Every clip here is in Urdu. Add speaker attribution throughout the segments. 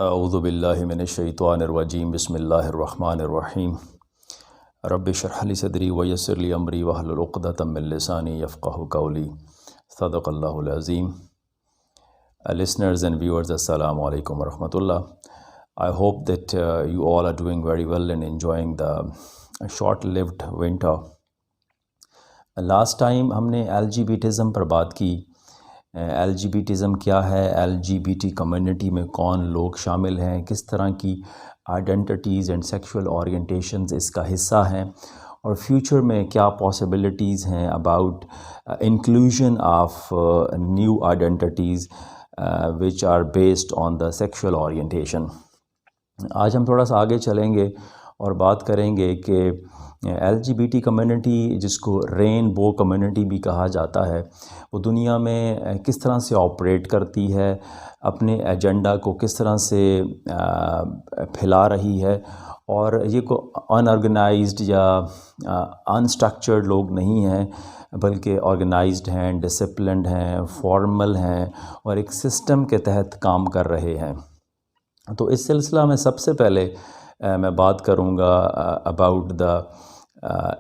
Speaker 1: اعوذ باللہ من الشیطان الرجیم بسم اللہ الرحمن الرحیم رب اشرح لی صدری ویسر لی امری واحلل عقدۃ من لسانی یفقہوا قولی صدق اللہ العظیم. Listeners and viewers, assalamu alaikum wa rahmatullah. I hope that you all are doing very well and enjoying the short-lived winter. Last time ہم نے LGBTism پر بات کی. LGBTism کیا ہے, LGBT کمیونٹی میں کون لوگ شامل ہیں, کس طرح کی آئیڈینٹیٹیز اینڈ سیکشول اورینٹیشنز اس کا حصہ ہیں, اور فیوچر میں کیا پاسبلٹیز ہیں about inclusion of new identities which are based on the sexual orientation. آج ہم تھوڑا سا آگے چلیں گے اور بات کریں گے کہ LGBT کمیونٹی, جس کو رین بو کمیونٹی بھی کہا جاتا ہے, وہ دنیا میں کس طرح سے آپریٹ کرتی ہے, اپنے ایجنڈا کو کس طرح سے پھیلا رہی ہے, اور یہ کوئی ان آرگنائزڈ یا انسٹرکچرڈ لوگ نہیں ہیں, بلکہ آرگنائزڈ ہیں, ڈسپلنڈ ہیں, فارمل ہیں, اور ایک سسٹم کے تحت کام کر رہے ہیں. تو اس سلسلہ میں سب سے پہلے میں بات کروں گا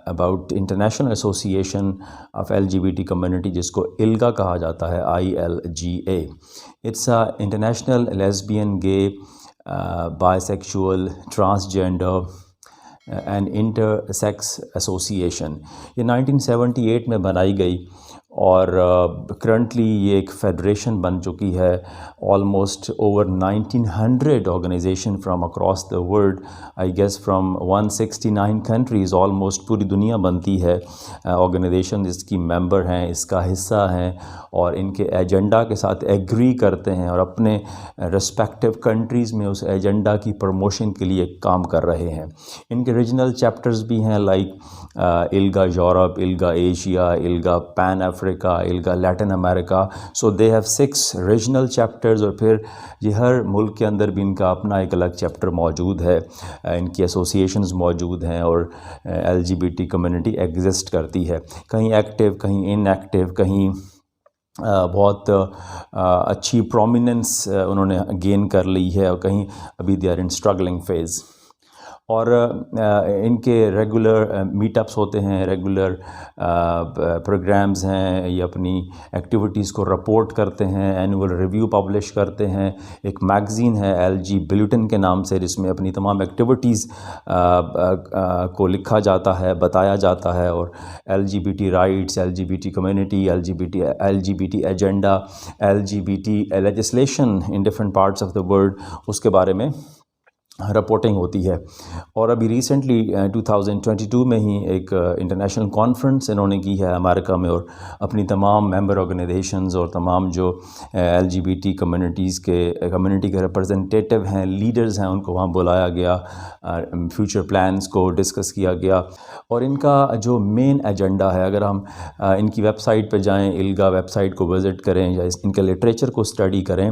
Speaker 1: about international association of LGBT community, جس کو ILGA کہا جاتا ہے, ILGA. It's a international lesbian, gay, bisexual, transgender and intersex association. یہ 1978 میں بنائی گئی, اور کرنٹلی یہ ایک فیڈریشن بن چکی ہے. Almost over 1900 organisation from across the world, I guess from 169 countries, آلموسٹ پوری دنیا بنتی ہے. آرگنائزیشن اس کی ممبر ہیں, اس کا حصہ ہیں, اور ان کے ایجنڈا کے ساتھ ایگری کرتے ہیں, اور اپنے رسپیکٹیو کنٹریز میں اس ایجنڈا کی پروموشن کے لیے کام کر رہے ہیں. ان کے ریجنل چیپٹرز بھی ہیں, like ILGA Europe, ILGA Asia, ILGA pan Africa, ILGA Latin America. So they have 6 regional chapters, اور پھر یہ ہر ملک کے اندر بھی ان کا اپنا ایک الگ چیپٹر موجود ہے, ان کی ایسوسیشنز موجود ہیں, اور LGBT کمیونٹی ایگزسٹ کرتی ہے, کہیں ایکٹیو, کہیں ان ایکٹیو, کہیں بہت اچھی پرومیننس انہوں نے گین کر لی ہے, اور کہیں ابھی they are in struggling phase. اور ان کے ریگولر میٹ اپس ہوتے ہیں, ریگولر پروگرامز ہیں, یہ اپنی ایکٹیویٹیز کو رپورٹ کرتے ہیں, اینول ریویو پبلش کرتے ہیں. ایک میگزین ہے LG بلیٹن کے نام سے, جس میں اپنی تمام ایکٹیویٹیز کو لکھا جاتا ہے, بتایا جاتا ہے, اور LGBT rights, LGBT community, LGBT agenda, LGBT legislation in different parts of the world, اس کے بارے میں رپورٹنگ ہوتی ہے. اور ابھی ریسنٹلی 2022 میں ہی ایک انٹرنیشنل کانفرنس انہوں نے کی ہے امریکہ میں, اور اپنی تمام ممبر آرگنائزیشنز اور تمام جو LGBT کمیونٹی کے ریپرزنٹیٹیو ہیں, لیڈرز ہیں, ان کو وہاں بلایا گیا, فیوچر پلانز کو ڈسکس کیا گیا. اور ان کا جو مین ایجنڈا ہے, اگر ہم ان کی ویب سائٹ پہ جائیں, ILGA ویب سائٹ کو وزٹ کریں یا ان کے لٹریچر کو اسٹڈی کریں,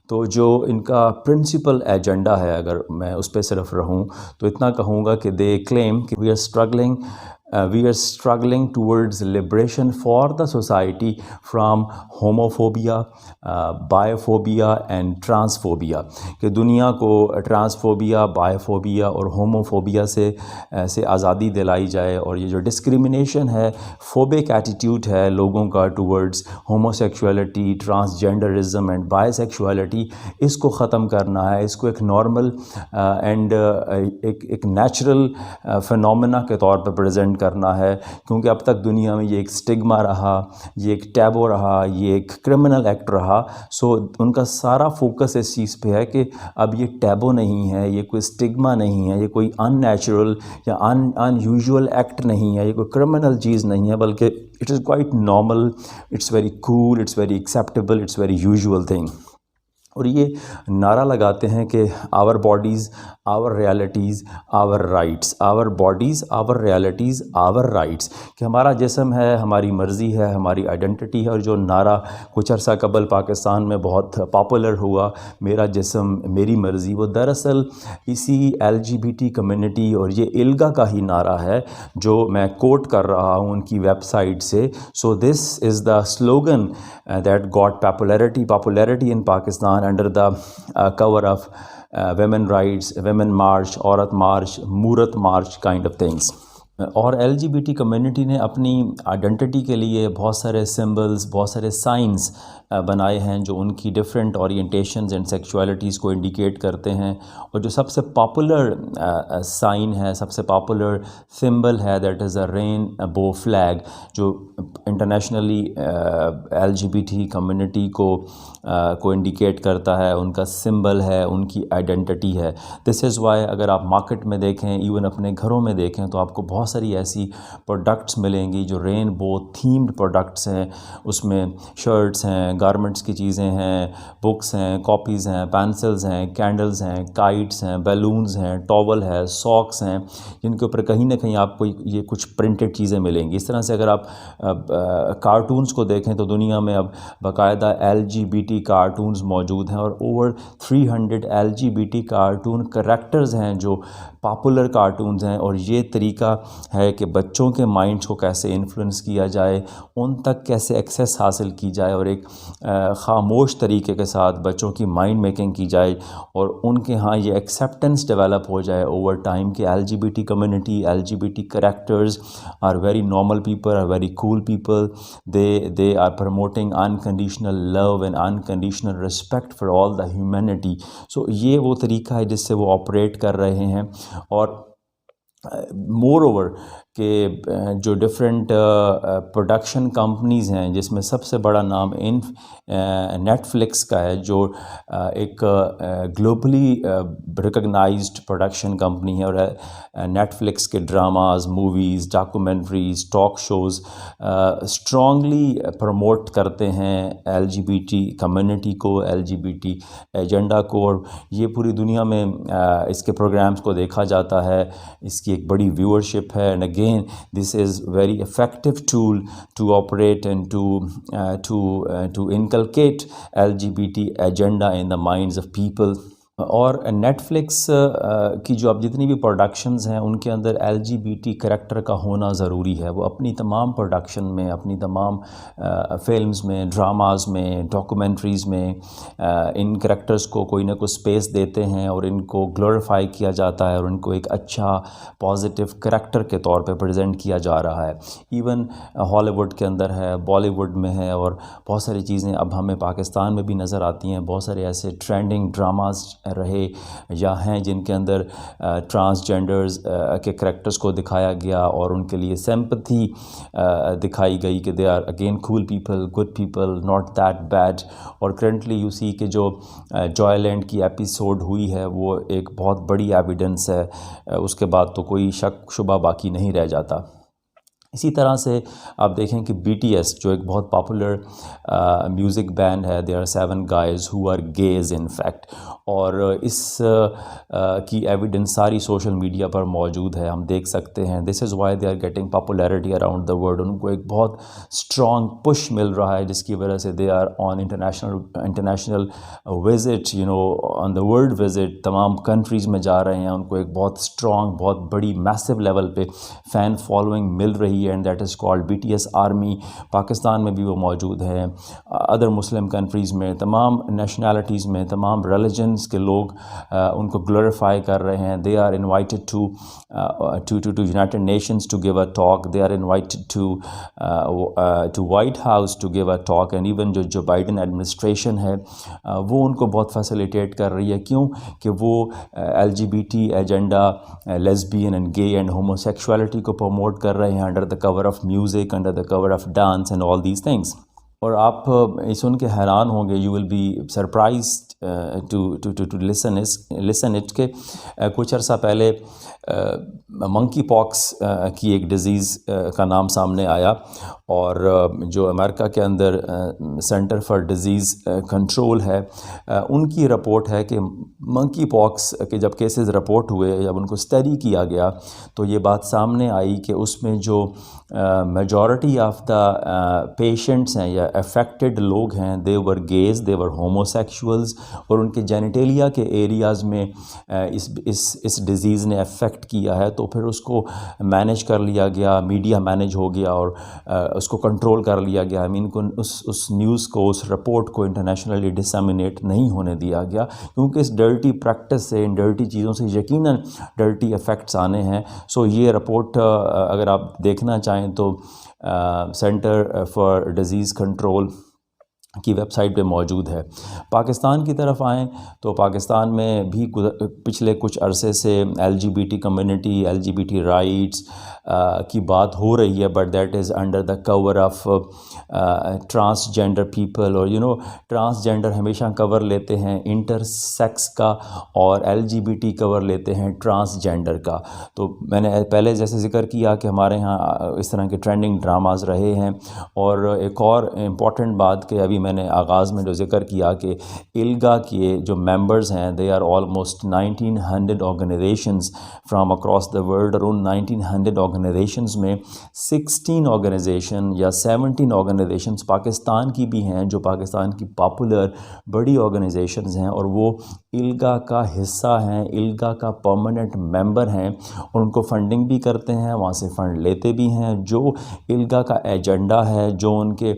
Speaker 1: تو جو ان کا پرنسپل ایجنڈا ہے, اگر میں اس پہ صرف رہوں تو اتنا کہوں گا کہ دے کلیم کہ وی are struggling towards liberation for the society from homophobia, biophobia and transphobia. کہ دنیا کو ٹرانسفوبیا, بائیوفوبیا اور ہوموفوبیا سے آزادی دلائی جائے, اور یہ جو ڈسکریمنیشن ہے, فوبک ایٹیٹیوڈ ہے لوگوں کا ٹورڈز ہوموسیکشولیٹی, ٹرانسجینڈرزم اینڈ بائیسیکشولیٹی, اس کو ختم کرنا ہے, اس کو ایک نارمل اینڈ ایک نیچرل فینومینا کے طور پر پریزنٹ کرنا ہے. کیونکہ اب تک دنیا میں یہ ایک سٹگما رہا, یہ ایک ٹیبو رہا, یہ ایک کرمنل ایکٹ رہا. سو ان کا سارا فوکس اس چیز پہ ہے کہ اب یہ ٹیبو نہیں ہے, یہ کوئی سٹگما نہیں ہے, یہ کوئی ان نیچرل یا ان یوزول ایکٹ نہیں ہے, یہ کوئی کرمنل چیز نہیں ہے, بلکہ it is quite normal, it's very cool, it's very acceptable, it's very usual thing. اور یہ نعرہ لگاتے ہیں کہ our bodies our realities our rights, our bodies our realities our rights, کہ ہمارا جسم ہے, ہماری مرضی ہے, ہماری آئیڈینٹی ہے. اور جو نعرہ کچھ عرصہ قبل پاکستان میں بہت پاپولر ہوا, میرا جسم میری مرضی, وہ دراصل اسی LGBT کمیونٹی اور یہ ILGA کا ہی نعرہ ہے جو میں کوٹ کر رہا ہوں ان کی ویب سائٹ سے. So this is the slogan that got popularity in Pakistan Pakistan under the cover of women rights, women march, Aurat March, Moorat March kind of things. اور L G B T community نے اپنی آئیڈنٹی کے لیے بہت سارے سمبلز، بہت سارے سائنس بنائے ہیں جو ان کی ڈفرینٹ اورینٹیشنز اینڈ سیکچوالٹیز کو انڈیکیٹ کرتے ہیں. اور جو سب سے پاپولر سائن ہے، سب سے پاپولر سمبل ہے، that is a rainbow flag, جو internationally L G B T community کو انڈیکیٹ کرتا ہے، ان کا سمبل ہے، ان کی آئیڈنٹی ہے. دس از وائی اگر آپ مارکیٹ میں دیکھیں، ایون اپنے گھروں میں دیکھیں، تو آپ کو بہت ساری ایسی پروڈکٹس ملیں گی جو رین بو تھیمڈ پروڈکٹس ہیں. اس میں شرٹس ہیں، گارمنٹس کی چیزیں ہیں، بکس ہیں، کاپیز ہیں، پینسلز ہیں، کینڈلز ہیں، کائٹس ہیں، بیلونز ہیں، ٹاول ہے، ساکس ہیں، جن کے اوپر کہیں نہ کہیں آپ کو یہ کچھ پرنٹڈ چیزیں ملیں گی. اس طرح سے اگر آپ کارٹونز کو دیکھیں تو دنیا میں اب باقاعدہ L G B T cartoons موجود ہیں، اور over 300 L G B T cartoon characters ہیں جو پاپولر کارٹونز ہیں. اور یہ طریقہ ہے کہ بچوں کے مائنڈس کو کیسے انفلوئنس کیا جائے، ان تک کیسے ایکسیس حاصل کی جائے، اور ایک خاموش طریقے کے ساتھ بچوں کی مائنڈ میکنگ کی جائے، اور ان کے ہاں یہ ایکسیپٹنس ڈیولپ ہو جائے اوور ٹائم کہ L G B T community, L G B T characters are very normal people, are very cool people, they are promoting unconditional love and unconditional respect for all the humanity. So یہ وہ طریقہ ہے جس سے وہ آپریٹ کر رہے ہیں. اور مور اوور کہ جو ڈفرینٹ پروڈکشن کمپنیز ہیں، جس میں سب سے بڑا نام نیٹ فلکس کا ہے، جو ایک گلوبلی ریکگنائزڈ پروڈکشن کمپنی ہے. اور نیٹ فلکس کے dramas, movies, documentaries, talk shows strongly promote کرتے ہیں L G B T community کو، L G B T agenda کو. اور یہ پوری دنیا میں اس کے پروگرامز کو دیکھا جاتا ہے، اس کی ایک بڑی ویورشپ ہے. And again this is very effective tool to operate and to inculcate LGBT agenda in the minds of people. اور نیٹ فلکس کی جو اب جتنی بھی پروڈکشنز ہیں ان کے اندر L G B T character کا ہونا ضروری ہے. وہ اپنی تمام پروڈکشن میں، اپنی تمام فلمز میں، ڈراماز میں، ڈاکومنٹریز میں ان کریکٹرز کو کوئی نہ کوئی اسپیس دیتے ہیں، اور ان کو گلوریفائی کیا جاتا ہے، اور ان کو ایک اچھا پازیٹیو کریکٹر کے طور پہ پریزنٹ کیا جا رہا ہے. ایون ہالی ووڈ کے اندر ہے، بالی ووڈ میں ہے، اور بہت ساری چیزیں اب ہمیں پاکستان میں بھی نظر آتی ہیں. بہت سارے ایسے ٹرینڈنگ ڈراماز رہے یا ہیں جن کے اندر ٹرانسجینڈرز کے کریکٹرز کو دکھایا گیا، اور ان کے لیے سمپتھی دکھائی گئی کہ they are again cool people, good people, not that bad. اور کرنٹلی یو سی کہ جو جوائے لینڈ کی ایپیسوڈ ہوئی ہے وہ ایک بہت بڑی ایویڈنس ہے. اس کے بعد تو کوئی شک شبہ باقی نہیں رہ جاتا. اسی طرح سے آپ دیکھیں کہ بی ٹی ایس جو ایک بہت پاپولر میوزک بینڈ ہے، they are 7 guys who are gays in fact. اور اس کی ایویڈنس ساری سوشل میڈیا پر موجود ہے، ہم دیکھ سکتے ہیں. This is why they are getting popularity around the world. ان کو ایک بہت اسٹرانگ پش مل رہا ہے، جس کی وجہ سے they are on international visit, on the world visit. تمام کنٹریز میں جا رہے ہیں. ان کو ایک بہت اسٹرانگ، بہت بڑی میسو لیول پہ فین فالوئنگ مل رہی ہے، and that is called B T S army. Pakistan میں بھی وہ موجود ہیں، ادر مسلم کنٹریز میں، تمام نیشنلٹیز میں، تمام ریلیجنس کے لوگ ان کو گلوریفائی کر رہے ہیں. They are invited to United Nations to give a talk. They are invited to White House to give a talk. And even Joe Biden administration ہے وہ ان کو بہت فیسیلیٹیٹ کر رہی ہے. کیوں کہ وہ L G B T agenda, lesbian and gay and homosexuality کو پروموٹ کر رہے ہیں under the cover of music, under the cover of dance and all these things. اور آپ سن کے حیران ہوں گے، you will be surprised to listen it کہ کچھ عرصہ پہلے منکی پاکس کی ایک ڈیزیز کا نام سامنے آیا. اور جو امریکہ کے اندر سینٹر فار ڈیزیز کنٹرول ہے، ان کی رپورٹ ہے کہ منکی پاکس کے جب کیسز رپورٹ ہوئے، جب ان کو اسٹڈی کیا گیا، تو یہ بات سامنے آئی کہ اس میں جو میجورٹی آف دا پیشنٹس ہیں یا افیکٹڈ لوگ ہیں، دے ور گیز، دے ور ہومو سیکشولز، اور ان کے جینیٹیلیا کے ایریاز میں اس ڈیزیز نے افیکٹ کیا ہے، تو پھر اس کو مینیج کر لیا گیا، میڈیا مینیج ہو گیا اور اس کو کنٹرول کر لیا گیا. اس نیوز کو، اس رپورٹ کو انٹرنیشنلی ڈسیمینیٹ نہیں ہونے دیا گیا، کیونکہ اس ڈرٹی پریکٹس سے، ان ڈرٹی چیزوں سے یقیناً ڈرٹی افیکٹس آنے ہیں. سو یہ رپورٹ اگر آپ دیکھنا چاہیں تو سینٹر فار ڈیزیز کنٹرول کی ویب سائٹ پہ موجود ہے. پاکستان کی طرف آئیں تو پاکستان میں بھی پچھلے کچھ عرصے سے LGBT کمیونٹی، LGBT رائٹس کی بات ہو رہی ہے، but that is under the cover of transgender people. اور ٹرانسجینڈر ہمیشہ کور لیتے ہیں انٹر سیکس کا، اور LGBT کور لیتے ہیں ٹرانسجینڈر کا. تو میں نے پہلے جیسے ذکر کیا کہ ہمارے ہاں اس طرح کے ٹرینڈنگ ڈراماز رہے ہیں. اور ایک اور امپورٹنٹ بات کہ ابھی میں نے آغاز میں جو ذکر کیا کہ ILGA کے جو ممبرز ہیں، they are almost 1900 organisations from across the world. اور ان 1900 آرگنائزیشنز میں 16 آرگنائزیشن یا 17 آرگنائزیشنز پاکستان کی بھی ہیں، جو پاکستان کی پاپولر بڑی آرگنائزیشنز ہیں، اور وہ ILGA کا حصہ ہیں، ILGA کا پرماننٹ ممبر ہیں، اور ان کو فنڈنگ بھی کرتے ہیں، وہاں سے فنڈ لیتے بھی ہیں. جو ILGA کا ایجنڈا ہے، جو ان کے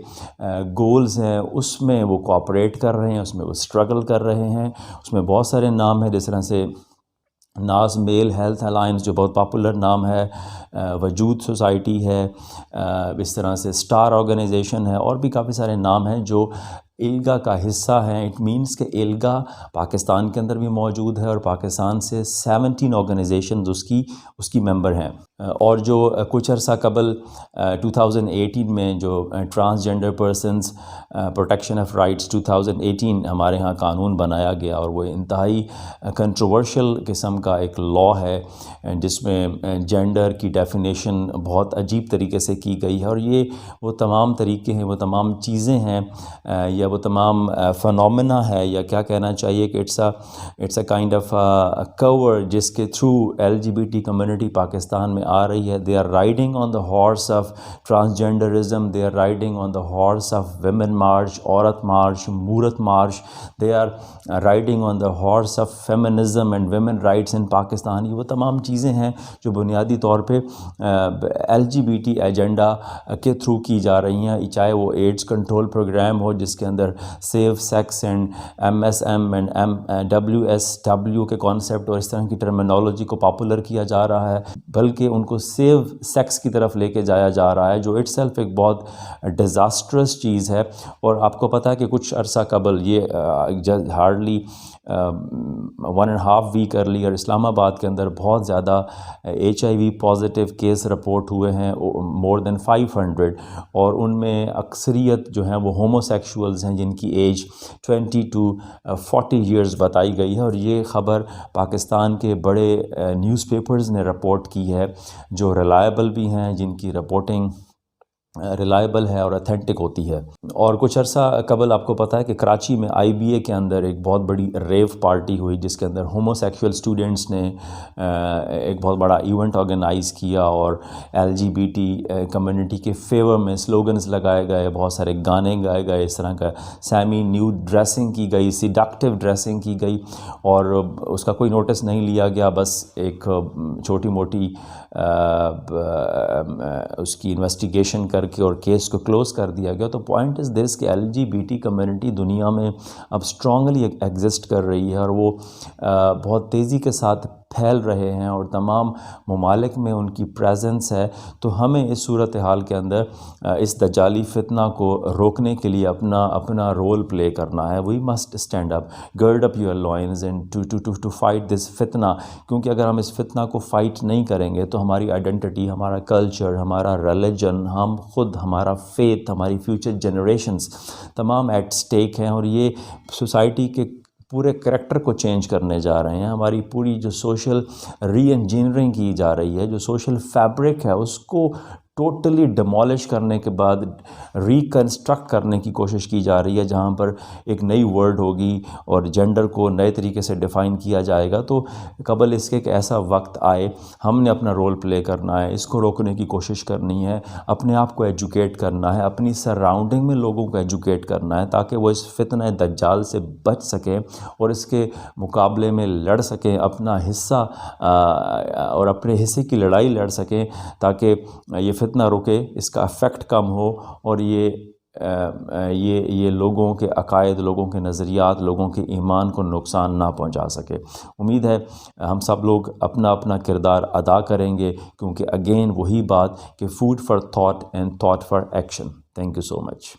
Speaker 1: گولز ہیں، اس میں وہ کوآپریٹ کر رہے ہیں، اس میں وہ اسٹرگل کر رہے ہیں. اس میں بہت سارے نام ہیں، جس طرح سے ناز میل ہیلتھ الائنس جو بہت پاپولر نام ہے، وجود سوسائٹی ہے، اس طرح سے اسٹار آرگنائزیشن ہے، اور بھی کافی سارے نام ہیں جو ILGA کا حصہ ہیں. اٹ مینس کہ ILGA پاکستان کے اندر بھی موجود ہے، اور پاکستان سے 17 آرگنائزیشنز اس کی ممبر ہیں. اور جو کچھ عرصہ قبل 2018 میں جو transgender persons protection of rights 2018 ہمارے ہاں قانون بنایا گیا، اور وہ انتہائی کنٹروورشل قسم کا ایک لا ہے، جس میں جینڈر کی ڈیفینیشن بہت عجیب طریقے سے کی گئی ہے. اور یہ وہ تمام طریقے ہیں، وہ تمام چیزیں ہیں، یا وہ تمام فنومنا ہے، یا کیا کہنا چاہیے کہ اٹس اے کائنڈ آف کور جس کے تھرو LGBT کمیونٹی پاکستان میں آ رہی ہے. They are riding on the horse of transgenderism, they are riding on the horse of women march, Aurat March, Moorat March, they are riding on the horse of feminism and women rights in Pakistan. یہ وہ تمام چیزیں ہیں جو بنیادی طور پہ LGBT ایجنڈا کے تھرو کی جا رہی ہیں، چاہے وہ ایڈز کنٹرول پروگرام ہو جس کے اندر safe sex and MSM and WSW کے کانسیپٹ اور اس طرح کی ٹرمینالوجی کو پاپولر کیا جا رہا ہے، بلکہ ان کو سیف سیکس کی طرف لے کے جایا جا رہا ہے، جو اٹ سیلف ایک بہت ڈیزاسٹرس چیز ہے. اور آپ کو پتہ ہے کہ کچھ عرصہ قبل یہ ہارڈلی 1.5 ویک ارلیئر اسلام آباد کے اندر بہت زیادہ HIV پازیٹیو کیس رپورٹ ہوئے ہیں، مور دین 500، اور ان میں اکثریت جو ہیں وہ ہومو سیکشولز ہیں، جن کی ایج 20 to 40 ایئرز بتائی گئی ہے. اور یہ خبر پاکستان کے بڑے نیوز پیپرز نے رپورٹ کی ہے، جو ریلائبل بھی ہیں، جن کی رپورٹنگ ریلائبل ہے اور اتھینٹک ہوتی ہے. اور کچھ عرصہ قبل آپ کو پتہ ہے کہ کراچی میں IBA کے اندر ایک بہت بڑی ریو پارٹی ہوئی، جس کے اندر ہومو سیکشول اسٹوڈنٹس نے ایک بہت بڑا ایونٹ آرگنائز کیا، اور LGBT کمیونٹی کے فیور میں سلوگنز لگائے گئے، بہت سارے گانے گائے گئے، اس طرح کا سیمی نیوڈ ڈریسنگ کی گئی، سیڈکٹیو ڈریسنگ کی گئی، اور اس کا کوئی نوٹس نہیں لیا گیا. بس ایک چھوٹی موٹی اس کی انویسٹیگیشن کر کے اور کیس کو کلوز کر دیا گیا. تو پوائنٹ از دس کہ LGBT کمیونٹی دنیا میں اب اسٹرانگلی ایگزسٹ کر رہی ہے، اور وہ بہت تیزی کے ساتھ پھیل رہے ہیں، اور تمام ممالک میں ان کی پریزنس ہے. تو ہمیں اس صورتحال کے اندر اس دجالی فتنہ کو روکنے کے لیے اپنا رول پلے کرنا ہے. We must stand up, gird up your loins and to fight this فتنہ. کیونکہ اگر ہم اس فتنہ کو فائٹ نہیں کریں گے تو ہماری آئیڈینٹی، ہمارا کلچر، ہمارا ریلیجن، ہم خود، ہمارا فیتھ، ہماری فیوچر جنریشنز تمام ایٹ سٹیک ہیں، اور یہ سوسائٹی کے پورے کریکٹر کو چینج کرنے جا رہے ہیں. ہماری پوری جو سوشل ری انجینئرنگ کی جا رہی ہے، جو سوشل فیبرک ہے، اس کو ٹوٹلی ڈیمولش کرنے کے بعد ریکنسٹرکٹ کرنے کی کوشش کی جا رہی ہے، جہاں پر ایک نئی ورڈ ہوگی اور جینڈر کو نئے طریقے سے ڈیفائن کیا جائے گا۔ تو قبل اس کے کہ ایسا وقت آئے، ہم نے اپنا رول پلے کرنا ہے، اس کو روکنے کی کوشش کرنی ہے، اپنے آپ کو ایجوکیٹ کرنا ہے، اپنی سراؤنڈنگ میں لوگوں کو ایجوکیٹ کرنا ہے تاکہ وہ اس فتنہ دجال سے بچ سکیں اور اس کے مقابلے میں لڑ سکیں، اپنا حصہ اور اپنے حصے کی لڑائی لڑ سکیں تاکہ یہ فتنہ رکے، اس کا افیکٹ کم ہو اور یہ لوگوں کے عقائد، لوگوں کے نظریات، لوگوں کے ایمان کو نقصان نہ پہنچا سکے۔ امید ہے ہم سب لوگ اپنا اپنا کردار ادا کریں گے، کیونکہ اگین وہی بات کہ food for thought and thought for action. Thank you so much.